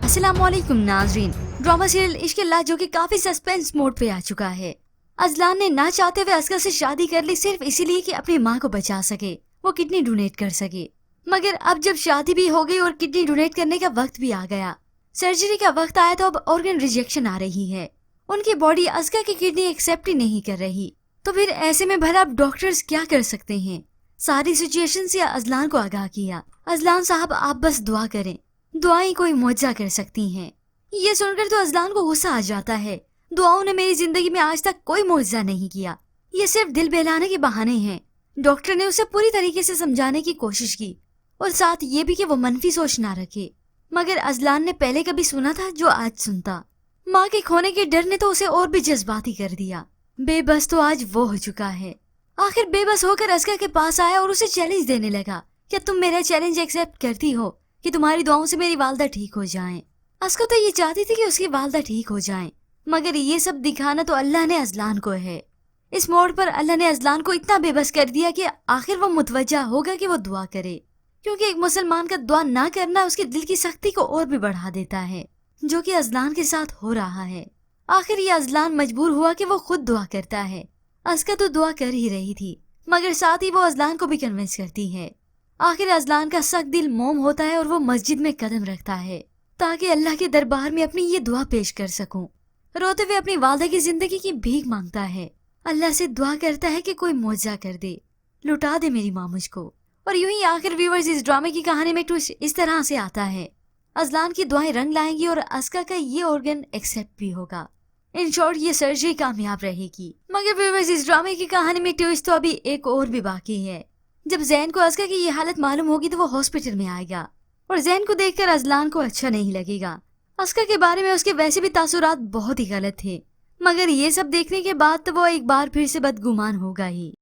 अस्सलाम वालेकुम नाजरीन। ड्रामा सीरियल इश्क अल्लाह जो कि काफी सस्पेंस मोड पे आ चुका है। अजलान ने ना चाहते हुए असगर से शादी कर ली सिर्फ इसीलिए कि अपनी माँ को बचा सके, वो किडनी डोनेट कर सके। मगर अब जब शादी भी हो गई और किडनी डोनेट करने का वक्त भी आ गया, सर्जरी का वक्त आया तो अब ऑर्गन रिजेक्शन आ रही है। उनकी बॉडी असगर की किडनी एक्सेप्ट ही नहीं कर रही। तो फिर ऐसे में भला अब डॉक्टर्स क्या कर सकते हैं? सारी सिचुएशन से अजलान को आगाह किया। अजलान साहब आप बस दुआ करें, दुआएं कोई मुआवजा कर सकती हैं। ये सुनकर तो अजलान को गुस्सा आ जाता है। दुआओं ने मेरी जिंदगी में आज तक कोई मुआवजा नहीं किया, ये सिर्फ दिल बहलाने के बहाने हैं। डॉक्टर ने उसे पूरी तरीके से समझाने की कोशिश की और साथ ये भी कि वो मनफी सोच ना रखे। मगर अजलान ने पहले कभी सुना था जो आज सुनता। माँ के खोने के डर ने तो उसे और भी जज्बाती कर दिया। बेबस तो आज वो हो चुका है। आखिर बेबस होकर असगर के पास आया और उसे चैलेंज देने लगा, क्या तुम मेरा चैलेंज एक्सेप्ट करती हो कि तुम्हारी दुआओं से मेरी वालदा ठीक हो जाएं? असगर तो ये चाहती थी कि उसकी वालदा ठीक हो जाएं, मगर ये सब दिखाना तो अल्लाह ने अजलान को है। इस मोड़ पर अल्लाह ने अजलान को इतना बेबस कर दिया कि आखिर वो मुतवज्जा होगा कि वो दुआ करे, क्योंकि एक मुसलमान का दुआ ना करना उसके दिल की सख्ती को और भी बढ़ा देता है, जो कि अजलान के साथ हो रहा है। आखिर ये अजलान मजबूर हुआ कि वो खुद दुआ करता है। असगर तो दुआ कर ही रही थी, मगर साथ ही वो अजलान को भी कन्विंस करती है। आखिर अजलान का सख्त दिल मोम होता है और वो मस्जिद में कदम रखता है ताकि अल्लाह के दरबार में अपनी ये दुआ पेश कर सकूं। रोते हुए अपनी वालदा की जिंदगी की भीख मांगता है, अल्लाह से दुआ करता है कि कोई मुआवजा कर दे, लुटा दे मेरी माँ मुझको। और यूं ही आखिर व्यूअर्स इस ड्रामे की कहानी में ट्विस्ट इस तरह से आता है, अजलान की दुआएं रंग लाएंगी और असगर का ये ऑर्गन एक्सेप्ट भी होगा। इन शॉर्ट ये सर्जरी कामयाब रहेगी। मगर व्यूअर्स इस ड्रामे की कहानी में ट्विस्ट तो अभी एक और भी बाकी है। जब जैन को असगर की ये हालत मालूम होगी तो वो हॉस्पिटल में आएगा और जैन को देखकर अजलान को अच्छा नहीं लगेगा। असगर के बारे में उसके वैसे भी तासुरात बहुत ही गलत थे, मगर ये सब देखने के बाद तो वो एक बार फिर से बदगुमान होगा ही।